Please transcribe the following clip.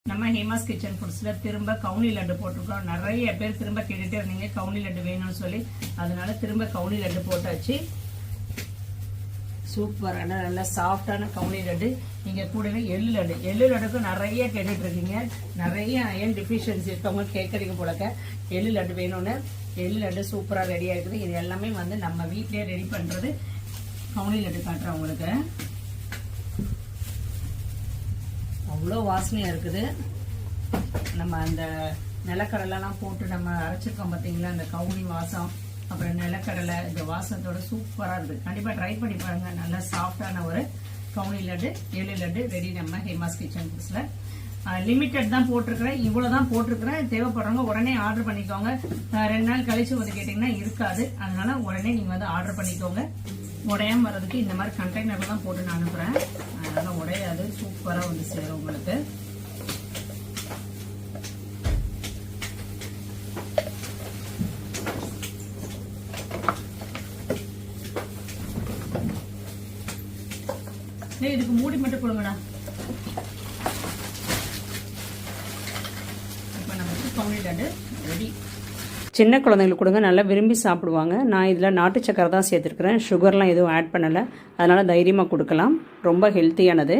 நம்ம ஹேமாஸ் கிச்சன் ஃபுட்ஸ்ல திரும்ப கவுனி லட்டு போட்டிருக்கோம். நிறைய பேர் திரும்ப கேட்டுட்டே இருந்தீங்க கவுனி லட்டு வேணும்னு சொல்லி. அதனால திரும்ப கவுனி லட்டு போட்டாச்சு. சூப்பரான நல்ல சாஃப்டான கவுனி லட்டு. நீங்க கூடவே எள்ளு லட்டு. எள்ளு லட்டுக்கு நிறைய கேட்டுட்டு இருக்கீங்க. நிறைய அயன் டிஃபிஷியன்சி இருக்கவங்க கேட்கறீங்க போலக்க எள்ளு லட்டு வேணும்னு. எள்ளு லட்டு சூப்பரா ரெடியா இருக்குது. இது எல்லாமே வந்து நம்ம வீட்லயே ரெடி பண்றது. கவுனி லட்டு காட்டுறேன் உங்களுக்கு. அவ்வளோ வாசனையா இருக்குது. நம்ம அந்த நிலக்கடலைலாம் போட்டு நம்ம அரைச்சிருக்கோம் பார்த்தீங்களா, அந்த கவுனி வாசம், அப்புறம் நிலக்கடலை, இந்த வாசத்தோட சூப்பராக இருக்குது. கண்டிப்பாக ட்ரை பண்ணி பாருங்க. நல்லா சாஃப்டான ஒரு கவுனி லட்டு, எள்ளு லட்டு ரெடி நம்ம ஹேமாஸ் கிச்சன் ஃபுட்ஸ்ல. லிமிட்டட் தான் போட்டிருக்கிறேன். இவ்வளோதான் போட்டிருக்கிறேன். தேவைப்படுறவங்க உடனே ஆர்டர் பண்ணிக்கோங்க. 2 நாள் கழிச்சு வந்து கேட்டிங்கன்னா இருக்காது. அதனால உடனே நீங்கள் வந்து ஆர்டர் பண்ணிக்கோங்க. உடையாம வர்றதுக்கு இந்த மாதிரி கண்டெய்னர்ல தான் போட்டு நான் அனுப்புறேன். அதனால உடையாது, சூப்பரா வந்து சேரும் உங்களுக்கு. இதுக்கு மூடி மட்டும் கொடுங்கடா. இப்ப நமக்கு கவுனி லட்டு ரெடி. சின்ன குழந்தைங்களுக்கு கொடுங்க, நல்லா விரும்பி சாப்பிடுவாங்க. நான் இதில் நாட்டு சக்கரை தான் சேர்த்துருக்குறேன். சுகர்லாம் எதுவும் ஆட் பண்ணலை. அதனால் தைரியமாக கொடுக்கலாம். ரொம்ப ஹெல்த்தியானது.